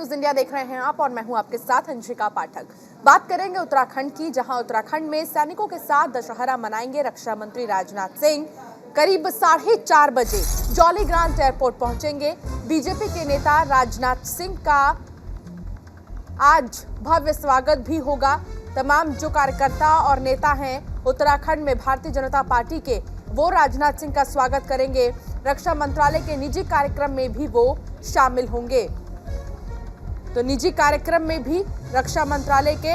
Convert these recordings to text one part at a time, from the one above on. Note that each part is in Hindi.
न्यूज इंडिया देख रहे हैं आप और मैं हूं आपके साथ अंशिका पाठक। बात करेंगे उत्तराखंड की, जहां उत्तराखंड में सैनिकों के साथ दशहरा मनाएंगे रक्षा मंत्री राजनाथ सिंह। करीब 4:30 बजे जॉली ग्रांट एयरपोर्ट पहुंचेंगे। बीजेपी के नेता राजनाथ सिंह का आज भव्य स्वागत भी होगा। तमाम जो कार्यकर्ता और नेता हैं उत्तराखंड में भारतीय जनता पार्टी के, वो राजनाथ सिंह का स्वागत करेंगे। रक्षा मंत्रालय के निजी कार्यक्रम में भी वो शामिल होंगे। तो निजी कार्यक्रम में भी रक्षा मंत्रालय के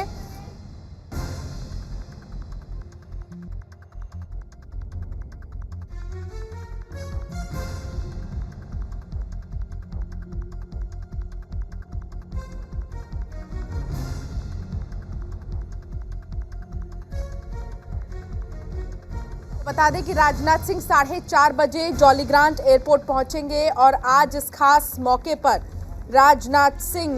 बता दें कि राजनाथ सिंह 4:30 बजे जॉली ग्रांट एयरपोर्ट पहुंचेंगे और आज इस खास मौके पर राजनाथ सिंह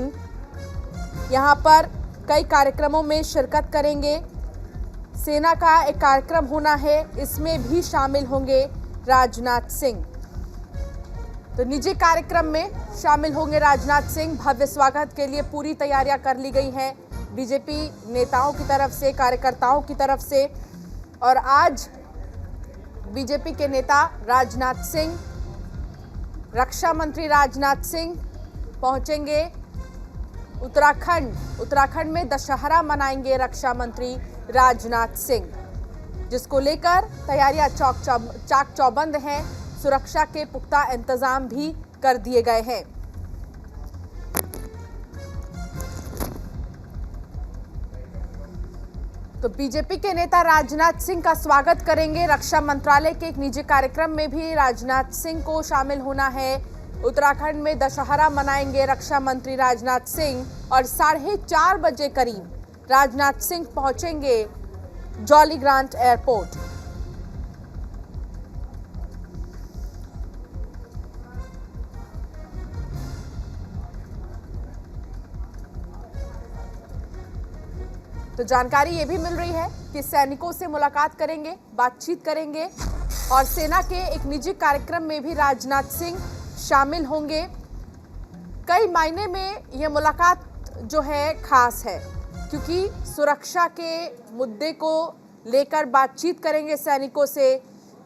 यहां पर कई कार्यक्रमों में शिरकत करेंगे। सेना का एक कार्यक्रम होना है, इसमें भी शामिल होंगे राजनाथ सिंह। तो निजी कार्यक्रम में शामिल होंगे राजनाथ सिंह। भव्य स्वागत के लिए पूरी तैयारियां कर ली गई हैं बीजेपी नेताओं की तरफ से, कार्यकर्ताओं की तरफ से। और आज बीजेपी के नेता राजनाथ सिंह, रक्षा मंत्री राजनाथ सिंह पहुंचेंगे उत्तराखंड में दशहरा मनाएंगे रक्षा मंत्री राजनाथ सिंह, जिसको लेकर तैयारियां चाक चौबंद हैं। सुरक्षा के पुख्ता इंतजाम भी कर दिए गए हैं। तो बीजेपी के नेता राजनाथ सिंह का स्वागत करेंगे। रक्षा मंत्रालय के एक निजी कार्यक्रम में भी राजनाथ सिंह को शामिल होना है। उत्तराखंड में दशहरा मनाएंगे रक्षा मंत्री राजनाथ सिंह और 4:30 बजे करीब राजनाथ सिंह पहुंचेंगे जॉली ग्रांट एयरपोर्ट। तो जानकारी ये भी मिल रही है कि सैनिकों से मुलाकात करेंगे, बातचीत करेंगे और सेना के एक निजी कार्यक्रम में भी राजनाथ सिंह शामिल होंगे। कई मायने में ये मुलाकात जो है खास है, क्योंकि सुरक्षा के मुद्दे को लेकर बातचीत करेंगे सैनिकों से।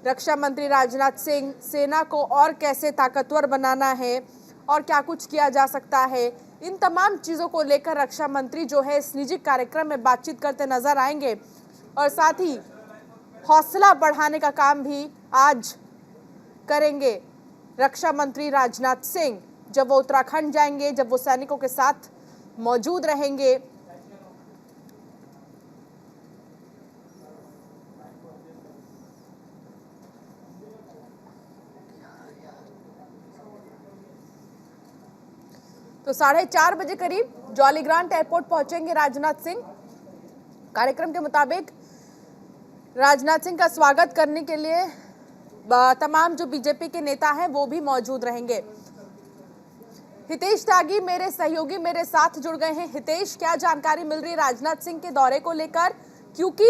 रक्षा मंत्री राजनाथ सिंह सेना को और कैसे ताकतवर बनाना है और क्या कुछ किया जा सकता है, इन तमाम चीज़ों को लेकर रक्षा मंत्री जो है इस निजी कार्यक्रम में बातचीत करते नजर आएंगे। और साथ ही हौसला बढ़ाने का काम भी आज करेंगे रक्षा मंत्री राजनाथ सिंह। जब वो उत्तराखंड जाएंगे, जब वो सैनिकों के साथ मौजूद रहेंगे, तो 4:30 बजे करीब जॉली ग्रांट एयरपोर्ट पहुंचेंगे राजनाथ सिंह। कार्यक्रम के मुताबिक राजनाथ सिंह का स्वागत करने के लिए तमाम जो बीजेपी के नेता हैं वो भी मौजूद रहेंगे। हितेश त्यागी मेरे सहयोगी मेरे साथ जुड़ गए हैं। हितेश, क्या जानकारी मिल रही है राजनाथ सिंह के दौरे को लेकर, क्योंकि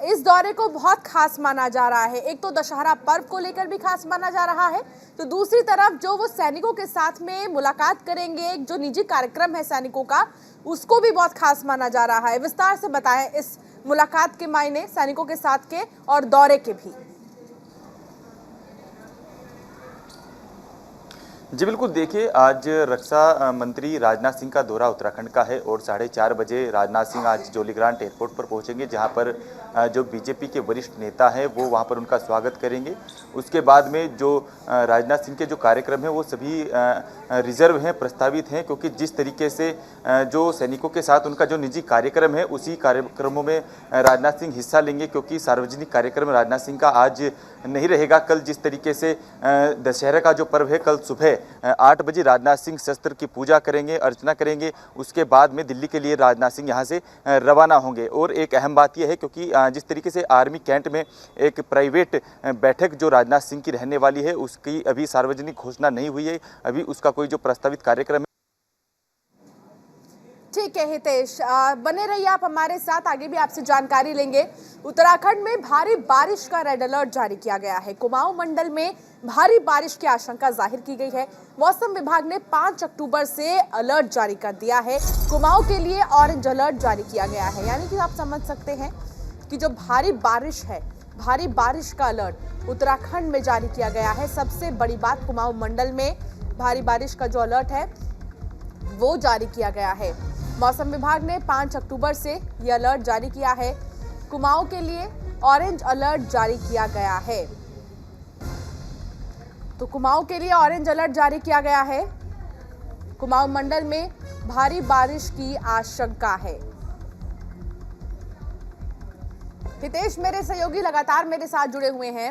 इस दौरे को बहुत खास माना जा रहा है। एक तो दशहरा पर्व को लेकर भी खास माना जा रहा है, तो दूसरी तरफ जो वो सैनिकों के साथ में मुलाकात करेंगे, एक जो निजी कार्यक्रम है सैनिकों का, उसको भी बहुत खास माना जा रहा है। विस्तार से बताएं इस मुलाकात के मायने सैनिकों के साथ के और दौरे के भी। जी बिल्कुल, देखिए आज रक्षा मंत्री राजनाथ सिंह का दौरा उत्तराखंड का है और 4:30 बजे राजनाथ सिंह आज जॉली ग्रांट एयरपोर्ट पर पहुंचेंगे, जहां पर जो बीजेपी के वरिष्ठ नेता हैं वो वहां पर उनका स्वागत करेंगे। उसके बाद में जो राजनाथ सिंह के जो कार्यक्रम हैं वो सभी रिजर्व हैं, प्रस्तावित हैं, क्योंकि जिस तरीके से जो सैनिकों के साथ उनका जो निजी कार्यक्रम है उसी कार्यक्रमों में राजनाथ सिंह हिस्सा लेंगे, क्योंकि सार्वजनिक कार्यक्रम राजनाथ सिंह का आज नहीं रहेगा। कल जिस तरीके से दशहरा का जो पर्व है, कल सुबह 8 बजे राजनाथ सिंह शस्त्र की पूजा करेंगे, अर्चना करेंगे। उसके बाद में दिल्ली के लिए राजनाथ सिंह यहाँ से रवाना होंगे। और एक अहम बात यह है, क्योंकि जिस तरीके से आर्मी कैंट में एक प्राइवेट बैठक जो राजनाथ सिंह की रहने वाली है, उसकी अभी सार्वजनिक घोषणा नहीं हुई है, अभी उसका कोई जो प्रस्तावित कार्यक्रम है। ठीक है हितेश, बने रहिए आप हमारे साथ, आगे भी आपसे जानकारी लेंगे। उत्तराखंड में भारी बारिश का रेड अलर्ट जारी किया गया है। कुमाऊं मंडल में भारी बारिश की आशंका जाहिर की गई है। मौसम विभाग ने 5 अक्टूबर से अलर्ट जारी कर दिया है। कुमाऊं के लिए ऑरेंज अलर्ट जारी किया गया है, यानी कि आप समझ सकते हैं कि जो भारी बारिश है, भारी बारिश का अलर्ट उत्तराखंड में जारी किया गया है। सबसे बड़ी बात, कुमाऊं मंडल में भारी बारिश का जो अलर्ट है वो जारी किया गया है। मौसम विभाग ने 5 अक्टूबर से ये अलर्ट जारी किया है। कुमाऊं के लिए ऑरेंज अलर्ट जारी किया गया है। तो कुमाऊं के लिए ऑरेंज अलर्ट जारी किया गया है। कुमाऊं मंडल में भारी बारिश की आशंका है। हितेश मेरे सहयोगी लगातार मेरे साथ जुड़े हुए हैं।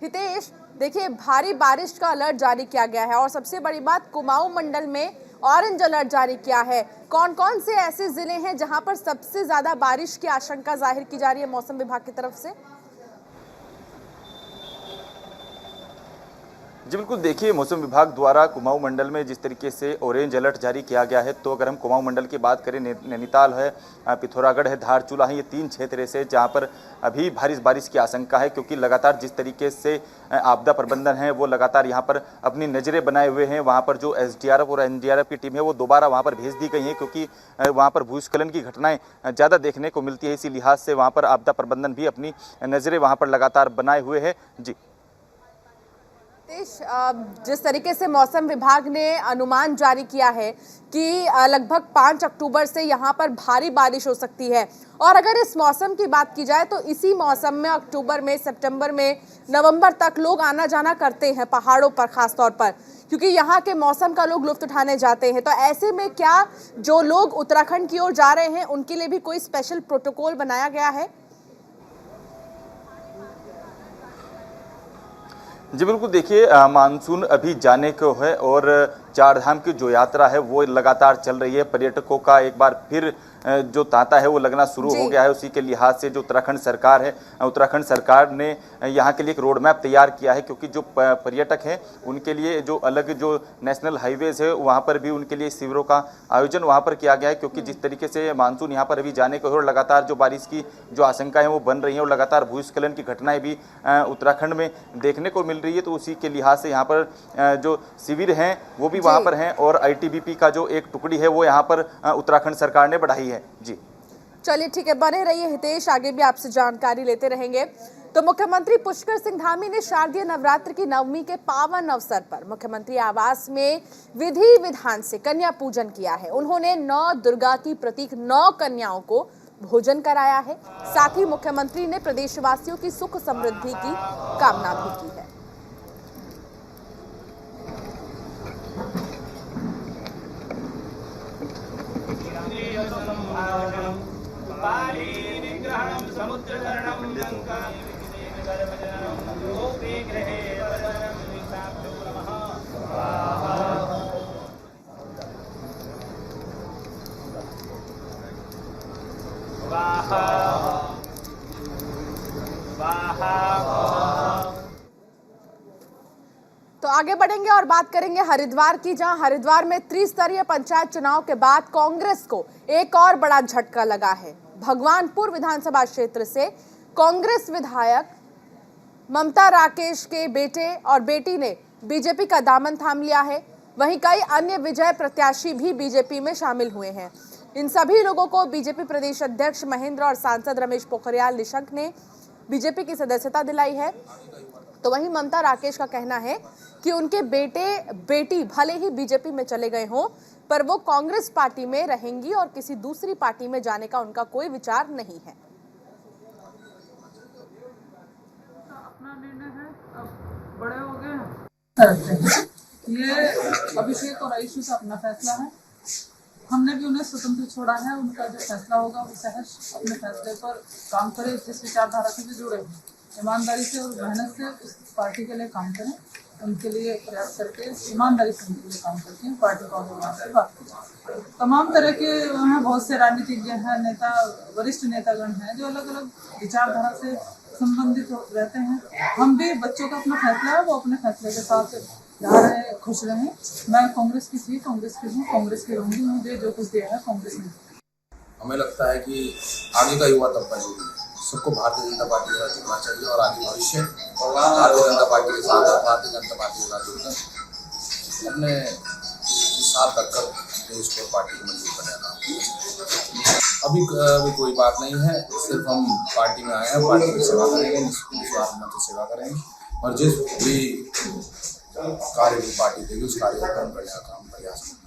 हितेश, देखिए भारी बारिश का अलर्ट जारी किया गया है और सबसे बड़ी बात, कुमाऊं मंडल में ऑरेंज अलर्ट जारी किया है। कौन कौन से ऐसे जिले हैं जहां पर सबसे ज्यादा बारिश की आशंका जाहिर की जा रही है मौसम विभाग की तरफ से? जी बिल्कुल, देखिए मौसम विभाग द्वारा कुमाऊं मंडल में जिस तरीके से ऑरेंज अलर्ट जारी किया गया है, तो अगर हम कुमाऊं मंडल की बात करें, नैनीताल है, पिथौरागढ़ है, धारचूला है, ये 3 क्षेत्र ऐसे जहां पर अभी भारी बारिश की आशंका है, क्योंकि लगातार जिस तरीके से आपदा प्रबंधन है वो लगातार यहां पर अपनी नज़रें बनाए हुए हैं। वहां पर जो SDRF और NDRF की टीम है वो दोबारा वहां पर भेज दी गई है, क्योंकि वहां पर भूस्खलन की घटनाएं ज़्यादा देखने को मिलती है। इसी लिहाज से वहां पर आपदा प्रबंधन भी अपनी नज़रें वहां पर लगातार बनाए हुए है। जी जिस तरीके से मौसम विभाग ने अनुमान जारी किया है कि लगभग 5 अक्टूबर से यहां पर भारी बारिश हो सकती है, और अगर इस मौसम की बात की जाए तो इसी मौसम में अक्टूबर में, सितंबर में, नवंबर तक लोग आना जाना करते हैं पहाड़ों पर, खास तौर पर क्योंकि यहाँ के मौसम का लोग लुत्फ उठाने जाते हैं। तो ऐसे में क्या जो लोग उत्तराखंड की ओर जा रहे हैं उनके लिए भी कोई स्पेशल प्रोटोकॉल बनाया गया है? जी बिल्कुल, देखिए मानसून अभी जाने को है और 4 धाम की जो यात्रा है वो लगातार चल रही है। पर्यटकों का एक बार फिर जो तांता है वो लगना शुरू हो गया है। उसी के लिहाज से जो उत्तराखंड सरकार है, उत्तराखंड सरकार ने यहाँ के लिए एक रोड मैप तैयार किया है, क्योंकि जो पर्यटक हैं उनके लिए जो अलग जो नेशनल हाईवेज है वहाँ पर भी उनके लिए शिविरों का आयोजन वहाँ पर किया गया है, क्योंकि जिस तरीके से मानसून यहाँ पर अभी जाने को है और लगातार जो बारिश की जो आशंकाएं वो बन रही हैं और लगातार भूस्खलन की घटनाएं भी उत्तराखंड में देखने को मिल रही है, तो उसी के लिहाज से यहाँ पर जो शिविर हैं वो भी वहाँ पर हैं और ITBP का जो एक टुकड़ी है वो यहाँ पर उत्तराखंड सरकार ने बढ़ाई है। जी चलिए ठीक है, बने रहिए हितेश, आगे भी आपसे जानकारी लेते रहेंगे। तो मुख्यमंत्री पुष्कर सिंह धामी ने शारदीय नवरात्र की नवमी के पावन अवसर पर मुख्यमंत्री आवास में विधि विधान से कन्या पूजन किया है। उन्होंने 9 दुर्गा की प्रतीक 9 कन्याओं को भोजन कराया है। साथ ही मुख्यमंत्री ने प्रदेशवासियों की सुख समृद्धि की कामना भी की है। तो आगे बढ़ेंगे और बात करेंगे हरिद्वार की, जहां हरिद्वार में त्रिस्तरीय पंचायत चुनाव के बाद कांग्रेस को एक और बड़ा झटका लगा है। भगवानपुर विधानसभा क्षेत्र से कांग्रेस विधायक ममता राकेश के बेटे और बेटी ने बीजेपी का दामन थाम लिया है। वहीं कई अन्य विजय प्रत्याशी भी बीजेपी में शामिल हुए हैं। इन सभी लोगों को बीजेपी प्रदेश अध्यक्ष महेंद्र और सांसद रमेश पोखरियाल निशंक ने बीजेपी की सदस्यता दिलाई है। तो वहीं ममता राकेश का कहना है कि उनके बेटे बेटी भले ही बीजेपी में चले गए हों, पर वो कांग्रेस पार्टी में रहेंगी और किसी दूसरी पार्टी में जाने का उनका कोई विचार नहीं है। अपना निर्णय है, अब बड़े हो गए हैं, ये अभिषेक और आयुषी का अपना फैसला है। हमने भी उन्हें स्वतंत्र छोड़ा है। उनका जो फैसला होगा वो सहज अपने फैसले पर काम करे। जिस विचारधारा से भी जुड़े हैं, ईमानदारी से और मेहनत से उस पार्टी के लिए काम करें, उनके लिए प्रयास करके ईमानदारी से उनके लिए काम करके पार्टी को आगे बढ़ाने की बात करें। तमाम तरह के हैं, बहुत से राजनीतिज्ञ हैं, नेता, वरिष्ठ नेतागण हैं जो अलग अलग विचारधारा से संबंधित रहते हैं। हम भी, बच्चों का अपना फैसला है, वो अपने फैसले के साथ जा रहे, खुश रहें। मैं कांग्रेस की थी, कांग्रेस की हूँ, कांग्रेस की रहूँगी। मुझे जो कुछ दिया है कांग्रेस ने हमें लगता है कि आगे का युवा तबका जो भी है सबको भारतीय जनता पार्टी के साथ जुड़ना चाहिए और आगे भविष्य भारतीय जनता पार्टी के साथ भारतीय जनता पार्टी के साथ जुड़कर अपने साथ रखकर देश को पार्टी को मजबूत करने का अभी कोई बात नहीं है। सिर्फ हम पार्टी में आए हैं, पार्टी की सेवा करेंगे, निस्वार्थ सेवा करेंगे और जिस भी कार्य की पार्टी देगी उस कार्य को करने का काम प्रयास करेंगे।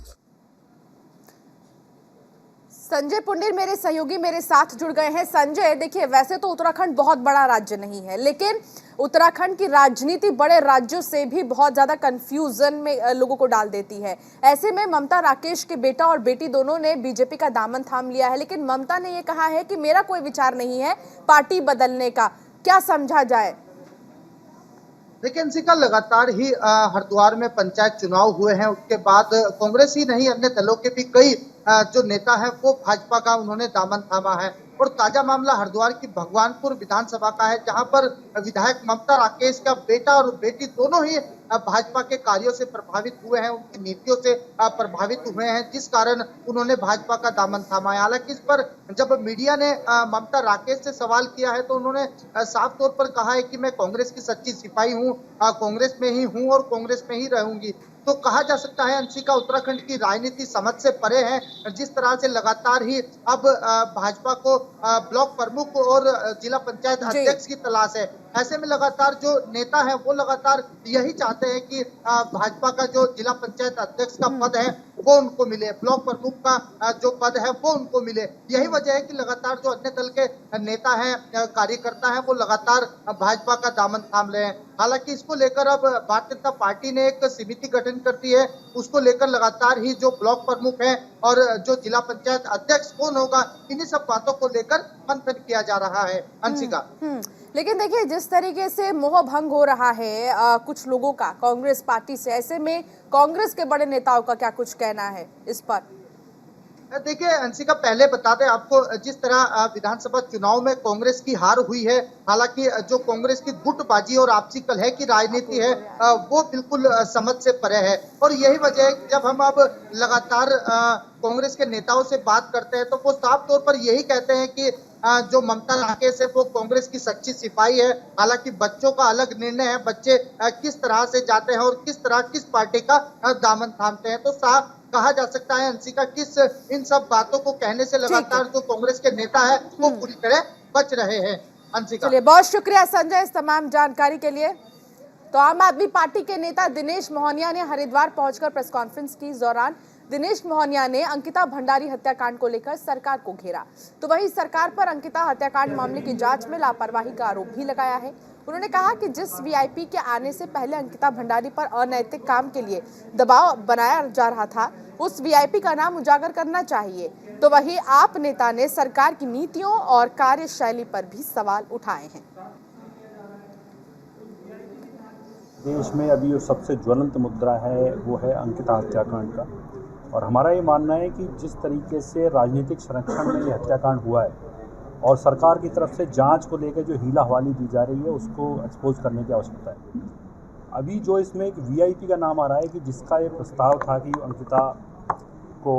संजय पुंडीर मेरे सहयोगी मेरे साथ जुड़ गए हैं। संजय, देखिए वैसे तो उत्तराखंड बहुत बड़ा राज्य नहीं है, लेकिन उत्तराखंड की राजनीति बड़े राज्यों से भी बहुत ज्यादा कंफ्यूजन में लोगों को डाल देती है। ऐसे में ममता राकेश के बेटा और बेटी दोनों ने बीजेपी का दामन थाम लिया है, लेकिन ममता ने यह कहा है कि मेरा कोई विचार नहीं है पार्टी बदलने का। क्या समझा जाए? देखिए अंशिका, लगातार ही हरिद्वार में पंचायत चुनाव हुए हैं, उसके बाद कांग्रेस ही नहीं अन्य दलों के भी कई जो नेता है वो भाजपा का उन्होंने दामन थामा है। और ताजा मामला हरिद्वार की भगवानपुर विधानसभा का है, जहां पर विधायक ममता राकेश का बेटा और बेटी दोनों ही भाजपा के कार्यों से प्रभावित हुए हैं, उनकी नीतियों से प्रभावित हुए हैं, जिस कारण उन्होंने भाजपा का दामन थामा है। हालांकि इस पर जब मीडिया ने ममता राकेश से सवाल किया है तो उन्होंने साफ तौर पर कहा है कि मैं कांग्रेस की सच्ची सिपाही हूँ, कांग्रेस में ही हूँ और कांग्रेस में ही रहूंगी। तो कहा जा सकता है अंशिका, उत्तराखंड की राजनीति समझ से परे है। जिस तरह से लगातार ही अब भाजपा को ब्लॉक प्रमुख और जिला पंचायत अध्यक्ष की तलाश है, ऐसे में लगातार जो नेता है वो लगातार यही चाहते हैं कि भाजपा का जो जिला पंचायत अध्यक्ष का पद है वो उनको मिले, ब्लॉक प्रमुख का जो पद है वो उनको मिले। यही वजह है कि लगातार जो अन्य दल के नेता हैं, कार्यकर्ता हैं, वो लगातार भाजपा का दामन थाम रहे हैं। हालांकि इसको लेकर अब भारतीय जनता पार्टी ने एक समिति गठन करती है, उसको लेकर लगातार ही जो ब्लॉक प्रमुख है और जो जिला पंचायत अध्यक्ष कौन होगा, इन्हीं सब बातों को लेकर मंथन किया जा रहा है अंशिका। लेकिन देखिए जिस तरीके से मोह भंग हो रहा है कुछ लोगों का कांग्रेस पार्टी से, ऐसे में कांग्रेस के बड़े नेताओं का क्या कुछ कहना है इस पर? देखिए अंशिका, पहले बता दें आपको, जिस तरह विधानसभा चुनाव में कांग्रेस की हार हुई है, हालांकि जो कांग्रेस की गुटबाजी और आपसी कलह की राजनीति है वो बिल्कुल समझ से परे है। और यही वजह है कि जब हम अब लगातार कांग्रेस के नेताओं से बात करते हैं तो वो साफ तौर पर यही कहते हैं कि जो ममता राकेश है वो कांग्रेस की सच्ची सिपाही है। हालांकि बच्चों का अलग निर्णय है, बच्चे किस तरह से जाते हैं और किस पार्टी का दामन थामते हैं। तो साफ कहा जा सकता है अंशिका, किस इन सब बातों को कहने से लगातार जो कांग्रेस के नेता है वो पूरी तरह बच रहे हैं अंशिका। चलिए, बहुत शुक्रिया संजय इस तमाम जानकारी के लिए। तो आम आदमी पार्टी के नेता दिनेश मोहनिया ने हरिद्वार पहुंचकर प्रेस कॉन्फ्रेंस की। इस दौरान दिनेश मोहनिया ने अंकिता भंडारी हत्याकांड को लेकर सरकार को घेरा, तो वहीं सरकार पर अंकिता हत्याकांड मामले की जांच में लापरवाही का आरोप भी लगाया है। उन्होंने कहा कि जिस वीआईपी के आने से पहले अंकिता भंडारी पर अनैतिक काम के लिए दबाव बनाया जा रहा था, उस वीआईपी का नाम उजागर करना चाहिए। तो वहीं आप नेता ने सरकार की नीतियों और कार्यशैली पर भी सवाल उठाए हैं। देश में अभी जो सबसे ज्वलंत मुद्दा है वो है अंकिता हत्याकांड का, और हमारा ये मानना है कि जिस तरीके से राजनीतिक संरक्षण में ये हत्याकांड हुआ है और सरकार की तरफ से जांच को लेकर जो हीला हवाली दी जा रही है उसको एक्सपोज करने की आवश्यकता है। अभी जो इसमें एक वीआईपी का नाम आ रहा है कि जिसका ये प्रस्ताव था कि अंकिता को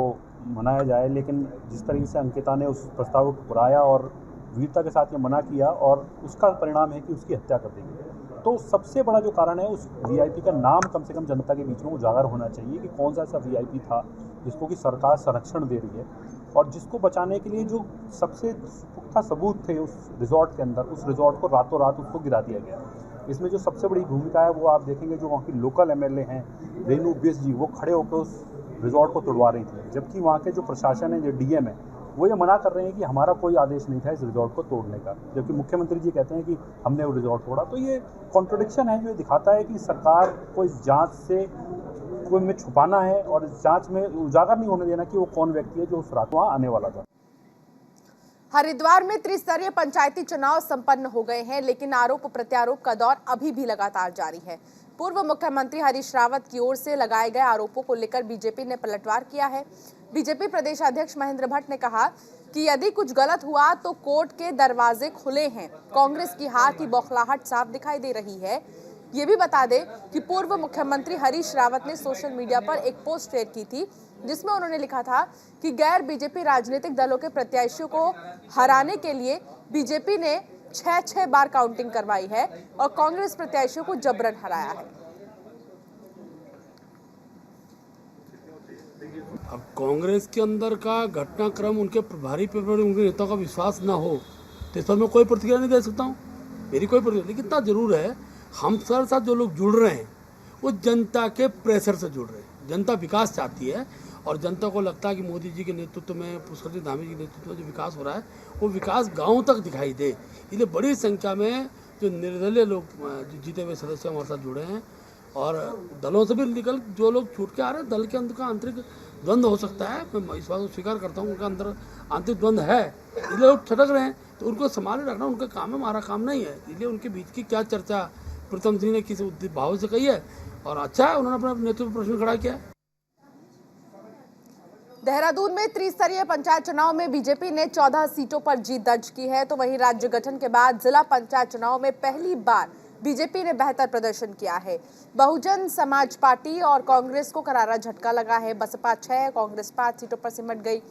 मनाया जाए, लेकिन जिस तरीके से अंकिता ने उस प्रस्ताव को ठुकराया और वीरता के साथ ये मना किया और उसका परिणाम है कि उसकी हत्या कर दी गई। तो सबसे बड़ा जो कारण है उस वीआईपी का नाम कम से कम जनता के बीच में उजागर होना चाहिए कि कौन सा ऐसा वीआईपी था जिसको कि सरकार संरक्षण दे रही है और जिसको बचाने के लिए जो सबसे पुख्ता सबूत थे उस रिजॉर्ट के अंदर, उस रिजॉर्ट को रातों रात उसको गिरा दिया गया। इसमें जो सबसे बड़ी भूमिका है वो आप देखेंगे, जो वहाँ की लोकल एमएलए हैं रेणु बिस जी, वो खड़े होकर उस रिजॉर्ट को तोड़वा रही थी, जबकि वहाँ के जो प्रशासन है, जो डीएम है, वो ये मना कर रहे हैं कि हमारा कोई आदेश नहीं था इस रिजॉर्ट को तोड़ने का, जबकि मुख्यमंत्री जी कहते हैं कि हमने वो रिजॉर्ट तोड़ा। तो ये कॉन्ट्रडिक्शन है जो दिखाता है कि सरकार को इस जांच से कोई में छुपाना है और इस जांच में उजागर नहीं होने देना कि वो कौन व्यक्ति है जो उस रात वहाँ आने वाला था। हरिद्वार में त्रिस्तरीय पंचायती चुनाव संपन्न हो गए हैं, लेकिन आरोप प्रत्यारोप का दौर अभी भी लगातार जारी है। पूर्व मुख्यमंत्री हरीश रावत की ओर से लगाए गए आरोपों को लेकर बीजेपी ने पलटवार किया है। बीजेपी प्रदेश अध्यक्ष महेंद्र भट्ट ने कहा कि यदि कुछ गलत हुआ तो कोर्ट के दरवाजे खुले हैं। कांग्रेस की हार की बौखलाहट साफ दिखाई दे रही है। ये भी बता दें कि पूर्व मुख्यमंत्री हरीश रावत ने सोशल मीडिया पर एक पोस्ट शेयर की थी जिसमें उन्होंने लिखा था कि गैर बीजेपी राजनीतिक दलों के प्रत्याशियों को हराने के लिए बीजेपी ने 6 बार काउंटिंग करवाई है और कांग्रेस प्रत्याशियों को जबरन हराया है। अब कांग्रेस के अंदर का घटनाक्रम, उनके प्रभारी पर उनके नेताओं का विश्वास ना हो तो इस पर मैं कोई प्रतिक्रिया नहीं दे सकता हूँ, मेरी कोई प्रतिक्रिया। लेकिन इतना जरूर है, हम सर साथ जो लोग जुड़ रहे हैं वो जनता के प्रेशर से जुड़ रहे हैं। जनता विकास चाहती है और जनता को लगता है कि मोदी जी के नेतृत्व में, पुष्कर सिंह धामी जी के नेतृत्व में जो विकास हो रहा है वो विकास गाँव तक दिखाई दे। इसलिए बड़ी संख्या में जो निर्दलीय लोग, जो जीते हुए सदस्य हमारे साथ जुड़े हैं और दलों से भी निकल जो लोग छूट के आ रहे हैं, दल के अंदर का आंतरिक द्वंद्व हो सकता है, मैं इस बात को स्वीकार करता हूँ, उनका अंदर आंतरिक द्वंद्व है, इसलिए लोग छटक रहे हैं, तो उनको संभाले रखना उनका काम है, हमारा काम नहीं है। इसलिए उनके बीच की क्या चर्चा प्रीतम सिंह ने किसी भाव से कही है और अच्छा है, उन्होंने अपना नेतृत्व प्रश्न खड़ा किया है। देहरादून में त्रिस्तरीय पंचायत चुनाव में बीजेपी ने 14 सीटों पर जीत दर्ज की है, तो वहीं राज्य गठन के बाद जिला पंचायत चुनाव में पहली बार बीजेपी ने बेहतर प्रदर्शन किया है। बहुजन समाज पार्टी और कांग्रेस को करारा झटका लगा है। बसपा 6, कांग्रेस 5 सीटों पर सिमट गई।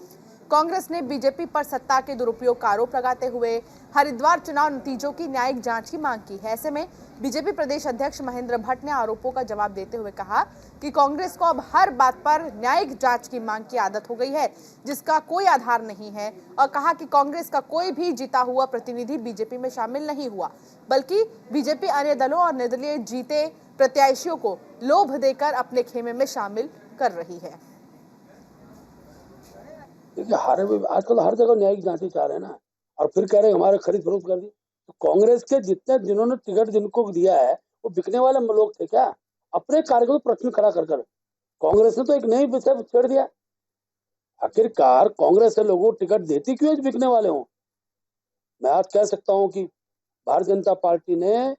कांग्रेस ने बीजेपी पर सत्ता के दुरुपयोग का आरोप लगाते हुए हरिद्वार चुनाव नतीजों की न्यायिक जांच की मांग की है। ऐसे में बीजेपी प्रदेश अध्यक्ष महेंद्र भट्ट ने आरोपों का जवाब देते हुए कहा कि कांग्रेस को अब हर बात पर न्यायिक जांच की मांग की आदत हो गई है, जिसका कोई आधार नहीं है, और कहा कि कांग्रेस का कोई भी जीता हुआ प्रतिनिधि बीजेपी में शामिल नहीं हुआ, बल्कि बीजेपी अन्य दलों और निर्दलीय जीते प्रत्याशियों को लोभ देकर अपने खेमे में शामिल कर रही है। आजकल हर जगह न्यायिक जांच चाह रहे हैं ना, और फिर कह रहे हैं हमारे खरीद फरोख्त कर दी। तो कांग्रेस के जितने जिन्होंने टिकट जिनको दिया है वो बिकने वाले लोग थे क्या? अपने कार्यक्रम प्रश्न खड़ा कर कांग्रेस ने तो एक नई विषय छेड़ दिया। आखिरकार कांग्रेस से लोगों को टिकट देती क्यों है बिकने वाले हों? मैं आज कह सकता हूं कि भारतीय जनता पार्टी ने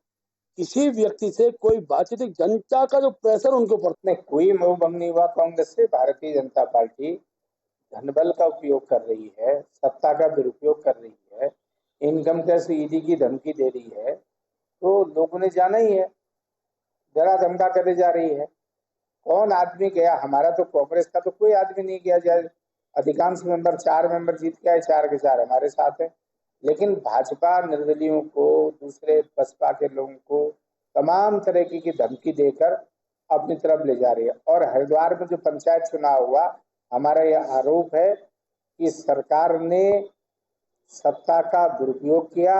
किसी व्यक्ति से कोई बातचीत, जनता का जो प्रेशर उनके ऊपर नहीं, कोई मोहभंग नहीं हुआ कांग्रेस से। भारतीय जनता पार्टी धनबल का उपयोग कर रही है, सत्ता का दुरुपयोग कर रही है, इनकम टैक्स ईडी की धमकी दे रही है, तो लोगों ने जाना ही है, जरा धमका करे जा रही है। कौन आदमी गया? हमारा तो कांग्रेस का तो कोई आदमी नहीं गया। जाए अधिकांश मेंबर 4 मेंबर जीत के आए, 4 के 4 हमारे साथ है। लेकिन भाजपा निर्दलियों को, दूसरे बसपा के लोगों को तमाम तरह की धमकी देकर अपनी तरफ ले जा रही है। और हरिद्वार में जो पंचायत चुनाव हुआ, हमारा यह आरोप है कि सरकार ने सत्ता का दुरुपयोग किया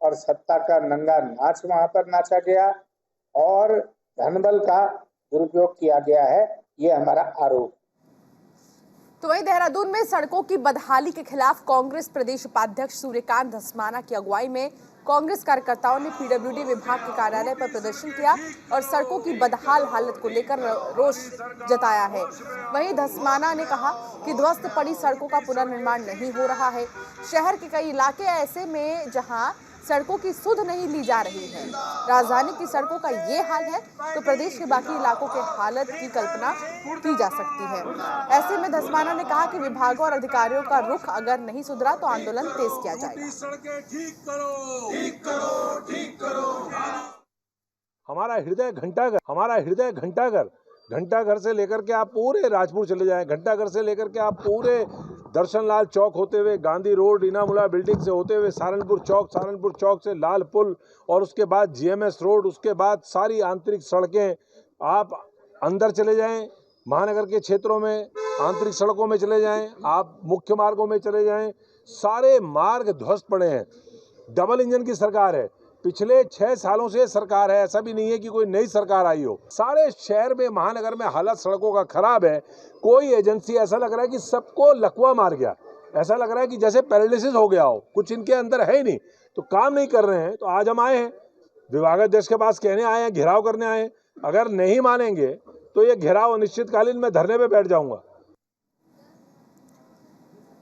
और सत्ता का नंगा नाच वहां पर नाचा गया और धनबल का दुरुपयोग किया गया है, ये हमारा आरोप। तो वहीं देहरादून में सड़कों की बदहाली के खिलाफ कांग्रेस प्रदेश उपाध्यक्ष सूर्यकांत धस्माना की अगुवाई में कांग्रेस कार्यकर्ताओं ने पीडब्ल्यूडी विभाग के कार्यालय पर प्रदर्शन किया और सड़कों की बदहाल हालत को लेकर रोष जताया है। वहीं धस्माना ने कहा कि ध्वस्त पड़ी सड़कों का पुनर्निर्माण नहीं हो रहा है। शहर के कई इलाके ऐसे में जहां सड़कों की सुध नहीं ली जा रही है। राजधानी की सड़कों का ये हाल है तो प्रदेश के बाकी इलाकों के हालत की कल्पना की जा सकती है। ऐसे में धस्माना ने कहा कि विभागों और अधिकारियों का रुख अगर नहीं सुधरा तो आंदोलन तेज किया जाएगा। हमारा हृदय घंटाघर से लेकर के आप पूरे राजपुर चले जाएं, घंटाघर से लेकर के आप पूरे दर्शन लाल चौक होते हुए गांधी रोड, इनामुल्ला बिल्डिंग से होते हुए सहारनपुर चौक से लाल पुल और उसके बाद जीएमएस रोड, उसके बाद सारी आंतरिक सड़कें आप अंदर चले जाएं, महानगर के क्षेत्रों में आंतरिक सड़कों में चले जाएं, आप मुख्य मार्गों में चले जाएं, सारे मार्ग ध्वस्त पड़े हैं। डबल इंजन की सरकार है, पिछले 6 सालों से सरकार है, ऐसा भी नहीं है कि कोई नई सरकार आई हो। सारे शहर में, महानगर में हालत सड़कों का खराब है। कोई एजेंसी, ऐसा लग रहा है कि सबको लकवा मार गया, ऐसा लग रहा है कि जैसे पैरालिसिस हो गया हो, कुछ इनके अंदर है ही नहीं, तो काम नहीं कर रहे हैं। तो आज हम आए हैं विभागाध्यक्ष के पास, कहने आए हैं, घेराव करने आए हैं। अगर नहीं मानेंगे तो ये घेराव अनिश्चितकालीन में धरने पे बैठ जाऊंगा।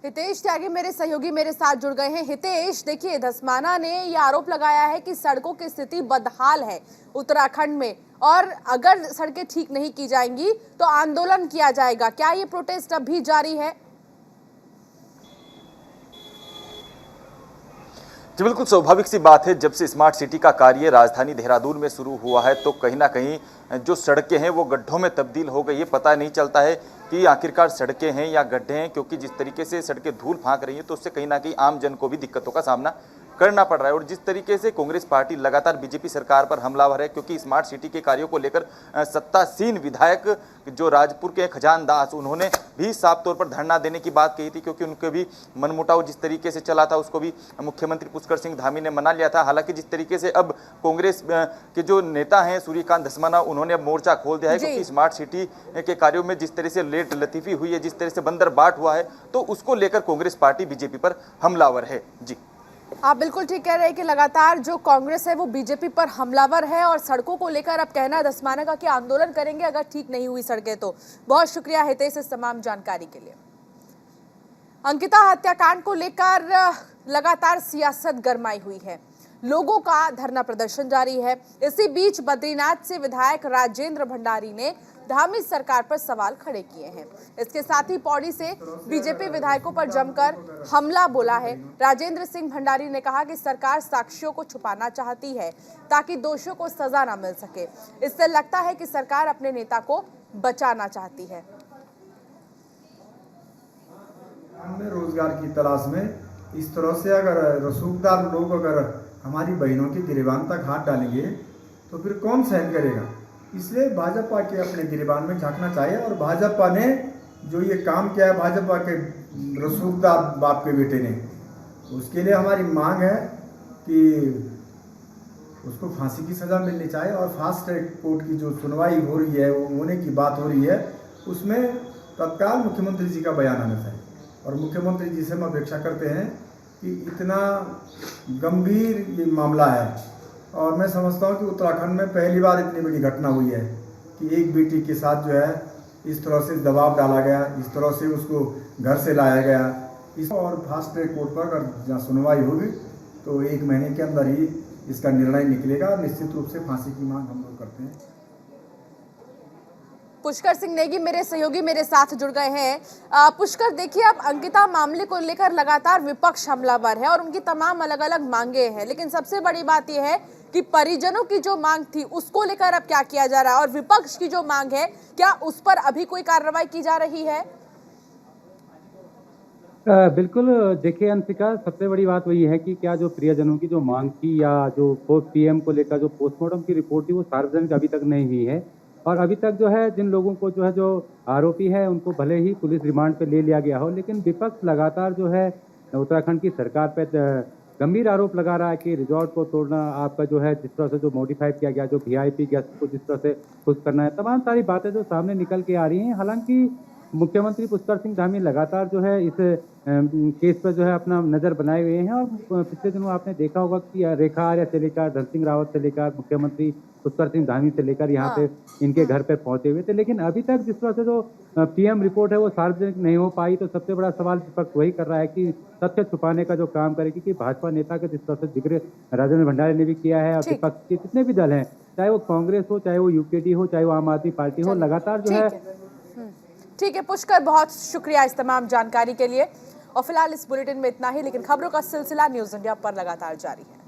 हितेश त्यागी मेरे सहयोगी मेरे साथ जुड़ गए हैं। हितेश, देखिए धस्माना ने ये आरोप लगाया है कि सड़कों की स्थिति बदहाल है उत्तराखंड में और अगर सड़कें ठीक नहीं की जाएंगी तो आंदोलन किया जाएगा। क्या ये प्रोटेस्ट अब भी जारी है? जी बिल्कुल स्वाभाविक सी बात है, जब से स्मार्ट सिटी का कार्य राजधानी देहरादून में शुरू हुआ है तो कहीं ना कहीं जो सड़कें हैं वो गड्ढों में तब्दील हो गई है। पता नहीं चलता है कि आखिरकार सड़कें हैं या गड्ढे हैं, क्योंकि जिस तरीके से सड़कें धूल फांक रही हैं तो उससे कहीं ना कहीं आम जन को भी दिक्कतों का सामना करना पड़ रहा है। और जिस तरीके से कांग्रेस पार्टी लगातार बीजेपी सरकार पर हमलावर है, क्योंकि स्मार्ट सिटी के कार्यों को लेकर सत्तासीन विधायक जो राजपुर के खजान दास, उन्होंने भी साफ तौर पर धरना देने की बात कही थी, क्योंकि उनके भी मनमुटाव जिस तरीके से चला था उसको भी मुख्यमंत्री पुष्कर सिंह धामी ने मना लिया था। हालांकि जिस तरीके से अब कांग्रेस के जो नेता हैं सूर्यकांत धस्माना, उन्होंने अब मोर्चा खोल दिया है, क्योंकि स्मार्ट सिटी के कार्यों में जिस तरह से लेट लतीफी हुई है, जिस तरह से बंदर बाट हुआ है, तो उसको लेकर कांग्रेस पार्टी बीजेपी पर हमलावर है। जी आप बिल्कुल ठीक कह रहे हैं कि लगातार जो कांग्रेस है वो बीजेपी पर हमलावर है और सड़कों को लेकर अब कहना है धस्माना का कि आंदोलन करेंगे अगर ठीक नहीं हुई सड़कें तो। बहुत शुक्रिया हितेश इस तमाम जानकारी के लिए। अंकिता हत्याकांड को लेकर लगातार सियासत गरमाई हुई है, लोगों का धरना प्रदर्शन जारी है। इसी बीच बद्रीनाथ से विधायक राजेंद्र भंडारी ने धामी सरकार पर सवाल खड़े किए हैं। इसके साथ ही पौड़ी से बीजेपी विधायकों पर जमकर हमला बोला है। राजेंद्र सिंह भंडारी ने कहा कि सरकार साक्ष्यों को छुपाना चाहती है ताकि दोषियों को सजा न मिल सके। इससे लगता है कि सरकार अपने नेता को बचाना चाहती है। रोजगार की तलाश में इस तरह से अगर रसूखदार लोग अगर हमारी बहनों की गिरेबान तक हाथ डालेंगे तो फिर कौन सहन करेगा। इसलिए भाजपा के अपने गिरेबान में झांकना चाहिए। और भाजपा ने जो ये काम किया है, भाजपा के रसूखदार बाप के बेटे ने, उसके लिए हमारी मांग है कि उसको फांसी की सज़ा मिलनी चाहिए। और फास्ट ट्रैक कोर्ट की जो सुनवाई हो रही है, वो होने की बात हो रही है, उसमें तत्काल मुख्यमंत्री जी का बयान आना चाहिए। और मुख्यमंत्री जी से हम अपेक्षा करते हैं कि इतना गंभीर ये मामला है, और मैं समझता हूँ कि उत्तराखंड में पहली बार इतनी बड़ी घटना हुई है कि एक बेटी के साथ जो है इस तरह से दबाव डाला गया, इस तरह से उसको घर से लाया गया। और फास्ट ट्रैक कोर्ट पर अगर जहाँ सुनवाई होगी तो 1 महीने के अंदर ही इसका निर्णय निकलेगा। निश्चित रूप से फांसी की मांग हम लोग करते हैं। पुष्कर सिंह नेगी मेरे सहयोगी मेरे साथ जुड़ गए हैं। पुष्कर, देखिए अब अंकिता मामले को लेकर लगातार विपक्ष हमलावर है और उनकी तमाम अलग अलग मांगे हैं, लेकिन सबसे बड़ी बात यह है कि परिजनों की जो मांग थी उसको लेकर अब क्या किया जा रहा है, और विपक्ष की जो मांग है क्या उस पर अभी कोई कार्रवाई की जा रही है? बिल्कुल, देखिए अंशिका, सबसे बड़ी बात वही है कि क्या जो प्रियजनों की जो मांग थी या जो पीएम को लेकर जो पोस्टमार्टम की रिपोर्ट थी वो सार्वजनिक अभी तक नहीं हुई है। और अभी तक जो है जिन लोगों को जो है जो आरोपी है उनको भले ही पुलिस रिमांड पे ले लिया गया हो, लेकिन विपक्ष लगातार जो है उत्तराखंड की सरकार पे गंभीर आरोप लगा रहा है कि रिजॉर्ट को तोड़ना, आपका जो है जिस तरह से जो मॉडिफाई किया गया, जो वीआईपी गेस्ट को जिस तरह से खुश करना है, तमाम सारी बातें जो सामने निकल के आ रही हैं। हालांकि मुख्यमंत्री पुष्कर सिंह धामी लगातार जो है इस केस पर जो है अपना नज़र बनाए हुए हैं। और पिछले दिनों आपने देखा होगा कि रेखा आर्या से लेकर धन सिंह रावत से लेकर मुख्यमंत्री पुष्कर सिंह धामी से लेकर यहाँ पे इनके घर पे पहुंचे हुए थे, लेकिन अभी तक जिस तरह से जो पीएम रिपोर्ट है वो सार्वजनिक नहीं हो पाई। तो सबसे बड़ा सवाल विपक्ष वही कर रहा है कि तथ्य छुपाने का जो काम करेगी, कि भाजपा नेता के जिस तरह से जिक्र राजेंद्र भंडारी ने भी किया है, और विपक्ष के जितने भी दल हैं, चाहे वो कांग्रेस हो, चाहे वो यूकेडी हो, चाहे वो आम आदमी पार्टी हो, लगातार जो है। ठीक है पुष्कर, बहुत शुक्रिया इस तमाम जानकारी के लिए। और फिलहाल इस बुलेटिन में इतना ही, लेकिन खबरों का सिलसिला न्यूज़ इंडिया पर लगातार जारी है।